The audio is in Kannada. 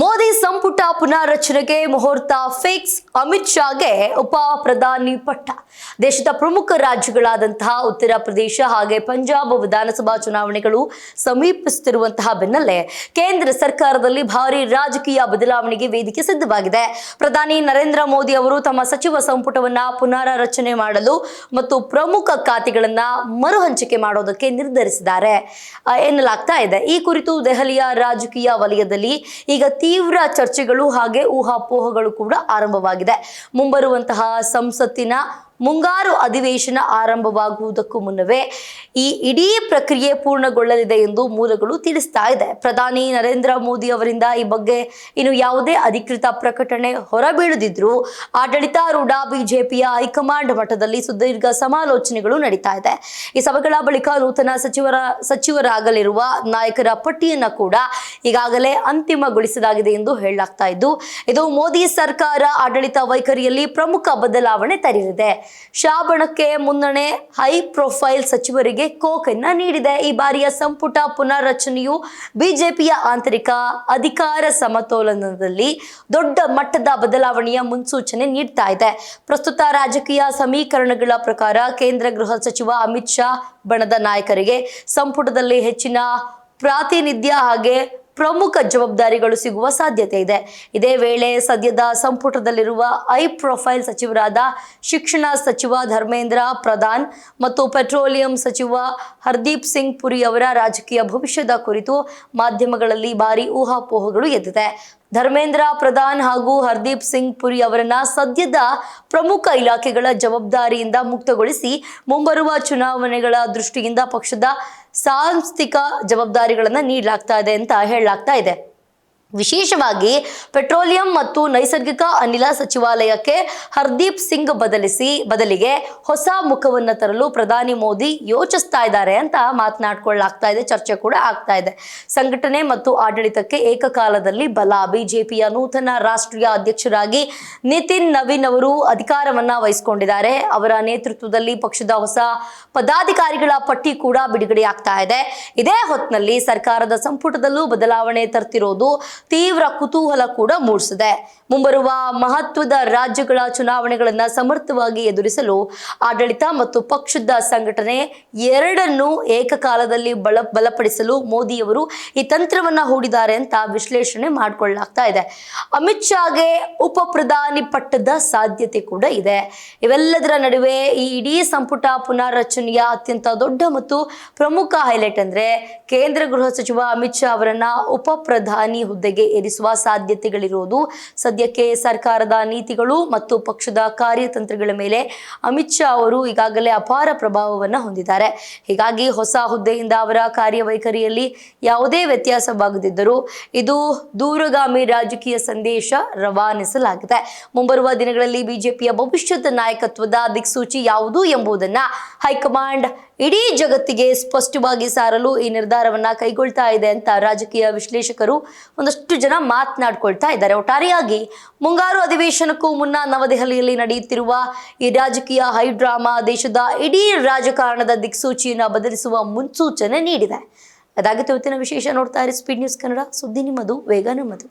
ಮೋದಿ ಸಂಪುಟ ಪುನಾರಚನೆಗೆ ಮುಹೂರ್ತ ಫಿಕ್ಸ್. ಅಮಿತ್ ಶಾಗೆ ಉಪ ಪ್ರಧಾನಿ ಪಟ್ಟ. ದೇಶದ ಪ್ರಮುಖ ರಾಜ್ಯಗಳಾದಂತಹ ಉತ್ತರ ಪ್ರದೇಶ ಹಾಗೆ ಪಂಜಾಬ್ ವಿಧಾನಸಭಾ ಚುನಾವಣೆಗಳು ಸಮೀಪಿಸುತ್ತಿರುವಂತಹ ಬೆನ್ನಲ್ಲೇ ಕೇಂದ್ರ ಸರ್ಕಾರದಲ್ಲಿ ಭಾರಿ ರಾಜಕೀಯ ಬದಲಾವಣೆಗೆ ವೇದಿಕೆ ಸಿದ್ಧವಾಗಿದೆ. ಪ್ರಧಾನಿ ನರೇಂದ್ರ ಮೋದಿ ಅವರು ತಮ್ಮ ಸಚಿವ ಸಂಪುಟವನ್ನ ಪುನರಾರಚನೆ ಮಾಡಲು ಮತ್ತು ಪ್ರಮುಖ ಖಾತೆಗಳನ್ನ ಮರು ಹಂಚಿಕೆ ಮಾಡೋದಕ್ಕೆ ನಿರ್ಧರಿಸಿದ್ದಾರೆ ಎನ್ನಲಾಗ್ತಾ ಇದೆ. ಈ ಕುರಿತು ದೆಹಲಿಯ ರಾಜಕೀಯ ವಲಯದಲ್ಲಿ ಈಗ ತೀವ್ರ ಚರ್ಚೆಗಳು ಹಾಗೆ ಊಹಾಪೋಹಗಳು ಕೂಡ ಆರಂಭವಾಗಿದೆ. ಮುಂಬರುವಂತಹ ಸಂಸತ್ತಿನ ಮುಂಗಾರು ಅಧಿವೇಶನ ಆರಂಭವಾಗುವುದಕ್ಕೂ ಮುನ್ನವೇ ಈ ಇಡೀ ಪ್ರಕ್ರಿಯೆ ಪೂರ್ಣಗೊಳ್ಳಲಿದೆ ಎಂದು ಮೂಲಗಳು ತಿಳಿಸ್ತಾ ಇದೆ. ಪ್ರಧಾನಿ ನರೇಂದ್ರ ಮೋದಿ ಅವರಿಂದ ಈ ಬಗ್ಗೆ ಇನ್ನು ಯಾವುದೇ ಅಧಿಕೃತ ಪ್ರಕಟಣೆ ಹೊರಬೀಳದಿದ್ರೂ ಆಡಳಿತಾರೂಢ ಬಿಜೆಪಿಯ ಹೈಕಮಾಂಡ್ ಮಟ್ಟದಲ್ಲಿ ಸುದೀರ್ಘ ಸಮಾಲೋಚನೆಗಳು ನಡೀತಾ ಇದೆ. ಈ ಸಭೆಗಳ ಬಳಿಕ ನೂತನ ಸಚಿವರಾಗಲಿರುವ ನಾಯಕರ ಪಟ್ಟಿಯನ್ನ ಕೂಡ ಈಗಾಗಲೇ ಅಂತಿಮಗೊಳಿಸಲಾಗಿದೆ ಎಂದು ಹೇಳಲಾಗ್ತಾ ಇದ್ದು, ಇದು ಮೋದಿ ಸರ್ಕಾರ ಆಡಳಿತ ವೈಖರಿಯಲ್ಲಿ ಪ್ರಮುಖ ಬದಲಾವಣೆ ತರಲಿದೆ. ಶಾಬಣಕ್ಕೆ ಮುನ್ನಣೆ ಹೈ ಪ್ರೊಫೈಲ್ ಸಚಿವರಿಗೆ ಕೋಕನ್ನ ನೀಡಿದೆ. ಈ ಬಾರಿಯ ಸಂಪುಟ ಪುನರ್ರಚನೆಯು ಬಿಜೆಪಿಯ ಆಂತರಿಕ ಅಧಿಕಾರ ಸಮತೋಲನದಲ್ಲಿ ದೊಡ್ಡ ಮಟ್ಟದ ಬದಲಾವಣೆಯ ಮುನ್ಸೂಚನೆ ನೀಡ್ತಾ ಇದೆ. ಪ್ರಸ್ತುತ ರಾಜಕೀಯ ಸಮೀಕರಣಗಳ ಪ್ರಕಾರ ಕೇಂದ್ರ ಗೃಹ ಸಚಿವ ಅಮಿತ್ ಶಾ ಬಣದ ನಾಯಕರಿಗೆ ಸಂಪುಟದಲ್ಲಿ ಹೆಚ್ಚಿನ ಪ್ರಾತಿನಿಧ್ಯ ಹಾಗೆ ಪ್ರಮುಖ ಜವಾಬ್ದಾರಿಗಳು ಸಿಗುವ ಸಾಧ್ಯತೆ ಇದೆ. ಇದೇ ವೇಳೆ ಸದ್ಯದ ಸಂಪುಟದಲ್ಲಿರುವ ಹೈ ಪ್ರೊಫೈಲ್ ಸಚಿವರಾದ ಶಿಕ್ಷಣ ಸಚಿವ ಧರ್ಮೇಂದ್ರ ಪ್ರಧಾನ್ ಮತ್ತು ಪೆಟ್ರೋಲಿಯಂ ಸಚಿವ ಹರ್ದೀಪ್ ಸಿಂಗ್ ಪುರಿ ಅವರ ರಾಜಕೀಯ ಭವಿಷ್ಯದ ಕುರಿತು ಮಾಧ್ಯಮಗಳಲ್ಲಿ ಭಾರಿ ಊಹಾಪೋಹಗಳು ಎದ್ದಿದೆ. ಧರ್ಮೇಂದ್ರ ಪ್ರಧಾನ್ ಹಾಗೂ ಹರ್ದೀಪ್ ಸಿಂಗ್ ಪುರಿ ಅವರನ್ನ ಸದ್ಯದ ಪ್ರಮುಖ ಇಲಾಖೆಗಳ ಜವಾಬ್ದಾರಿಯಿಂದ ಮುಕ್ತಗೊಳಿಸಿ ಮುಂಬರುವ ಚುನಾವಣೆಗಳ ದೃಷ್ಟಿಯಿಂದ ಪಕ್ಷದ ಸಾಂಸ್ಥಿಕ ಜವಾಬ್ದಾರಿಗಳನ್ನು ನೀಡಲಾಗ್ತಾ ಇದೆ ಅಂತ ಹೇಳಲಾಗ್ತಾ ಇದೆ. ವಿಶೇಷವಾಗಿ ಪೆಟ್ರೋಲಿಯಂ ಮತ್ತು ನೈಸರ್ಗಿಕ ಅನಿಲ ಸಚಿವಾಲಯಕ್ಕೆ ಹರ್ದೀಪ್ ಸಿಂಗ್ ಬದಲಿಗೆ ಹೊಸ ಮುಖವನ್ನು ತರಲು ಪ್ರಧಾನಿ ಮೋದಿ ಯೋಚಿಸ್ತಾ ಇದ್ದಾರೆ ಅಂತ ಮಾತನಾಡ್ಕೊಳ್ಳಲಾಗ್ತಾ ಇದೆ. ಚರ್ಚೆ ಕೂಡ ಆಗ್ತಾ ಇದೆ. ಸಂಘಟನೆ ಮತ್ತು ಆಡಳಿತಕ್ಕೆ ಏಕಕಾಲದಲ್ಲಿ ಬಲ. ಬಿಜೆಪಿಯ ನೂತನ ರಾಷ್ಟ್ರೀಯ ಅಧ್ಯಕ್ಷರಾಗಿ ನಿತಿನ್ ನವೀನ್ ಅವರು ಅಧಿಕಾರವನ್ನ ವಹಿಸಿಕೊಂಡಿದ್ದಾರೆ. ಅವರ ನೇತೃತ್ವದಲ್ಲಿ ಪಕ್ಷದ ಹೊಸ ಪದಾಧಿಕಾರಿಗಳ ಪಟ್ಟಿ ಕೂಡ ಬಿಡುಗಡೆಯಾಗ್ತಾ ಇದೆ. ಇದೇ ಹೊತ್ತಿನಲ್ಲಿ ಸರ್ಕಾರದ ಸಂಪುಟದಲ್ಲೂ ಬದಲಾವಣೆ ತರ್ತಿರೋದು ತೀವ್ರ ಕುತೂಹಲ ಕೂಡ ಮೂಡಿಸಿದೆ. ಮುಂಬರುವ ಮಹತ್ವದ ರಾಜ್ಯಗಳ ಚುನಾವಣೆಗಳನ್ನು ಸಮರ್ಥವಾಗಿ ಎದುರಿಸಲು ಆಡಳಿತ ಮತ್ತು ಪಕ್ಷದ ಸಂಘಟನೆ ಎರಡನ್ನೂ ಏಕಕಾಲದಲ್ಲಿ ಬಲಪಡಿಸಲು ಮೋದಿಯವರು ಈ ತಂತ್ರವನ್ನ ಹೂಡಿದ್ದಾರೆ ಅಂತ ವಿಶ್ಲೇಷಣೆ ಮಾಡಿಕೊಳ್ಳಲಾಗ್ತಾ ಇದೆ. ಅಮಿತ್ ಶಾಗೆ ಉಪ ಪ್ರಧಾನಿ ಪಟ್ಟದ ಸಾಧ್ಯತೆ ಕೂಡ ಇದೆ. ಇವೆಲ್ಲದರ ನಡುವೆ ಈ ಇಡೀ ಸಂಪುಟ ಪುನರ್ರಚನೆಯ ಅತ್ಯಂತ ದೊಡ್ಡ ಮತ್ತು ಪ್ರಮುಖ ಹೈಲೈಟ್ ಅಂದ್ರೆ ಕೇಂದ್ರ ಗೃಹ ಸಚಿವ ಅಮಿತ್ ಶಾ ಅವರನ್ನ ಉಪ ಪ್ರಧಾನಿ ಹುದ್ದೆಗೆ ಏರಿಸುವ ಸಾಧ್ಯತೆಗಳಿರುವುದು. ಸದ್ಯಕ್ಕೆ ಸರ್ಕಾರದ ನೀತಿಗಳು ಮತ್ತು ಪಕ್ಷದ ಕಾರ್ಯತಂತ್ರಗಳ ಮೇಲೆ ಅಮಿತ್ ಶಾ ಅವರು ಈಗಾಗಲೇ ಅಪಾರ ಪ್ರಭಾವವನ್ನು ಹೊಂದಿದ್ದಾರೆ. ಹೀಗಾಗಿ ಹೊಸ ಹುದ್ದೆಯಿಂದ ಅವರ ಕಾರ್ಯವೈಖರಿಯಲ್ಲಿ ಯಾವುದೇ ವ್ಯತ್ಯಾಸವಾಗದಿದ್ದರೂ ಇದು ದೂರಗಾಮಿ ರಾಜಕೀಯ ಸಂದೇಶ ರವಾನಿಸಲಾಗಿದೆ. ಮುಂಬರುವ ದಿನಗಳಲ್ಲಿ ಬಿಜೆಪಿಯ ಭವಿಷ್ಯದ ನಾಯಕತ್ವದ ದಿಕ್ಸೂಚಿ ಯಾವುದು ಎಂಬುದನ್ನ ಹೈಕಮಾಂಡ್ ಇಡೀ ಜಗತ್ತಿಗೆ ಸ್ಪಷ್ಟವಾಗಿ ಸಾರಲು ಈ ನಿರ್ಧಾರವನ್ನ ಕೈಗೊಳ್ತಾ ಇದೆ ಅಂತ ರಾಜಕೀಯ ವಿಶ್ಲೇಷಕರು ಒಂದಷ್ಟು ಜನ ಮಾತನಾಡ್ಕೊಳ್ತಾ ಇದ್ದಾರೆ. ಒಟ್ಟಾರೆಯಾಗಿ ಮುಂಗಾರು ಅಧಿವೇಶನಕ್ಕೂ ಮುನ್ನ ನವದೆಹಲಿಯಲ್ಲಿ ನಡೆಯುತ್ತಿರುವ ಈ ರಾಜಕೀಯ ಹೈಡ್ರಾಮಾ ದೇಶದ ಇಡೀ ರಾಜಕಾರಣದ ದಿಕ್ಸೂಚಿಯನ್ನು ಬದಲಿಸುವ ಮುನ್ಸೂಚನೆ ನೀಡಿದೆ. ಅದಾಗಿತ್ತು ಇವತ್ತಿನ ವಿಶೇಷ. ನೋಡ್ತಾ ಇರಿ ಸ್ಪೀಡ್ ನ್ಯೂಸ್ ಕನ್ನಡ. ಸುದ್ದಿ ನಿಮ್ಮದು, ವೇಗ ನಮ್ಮದು.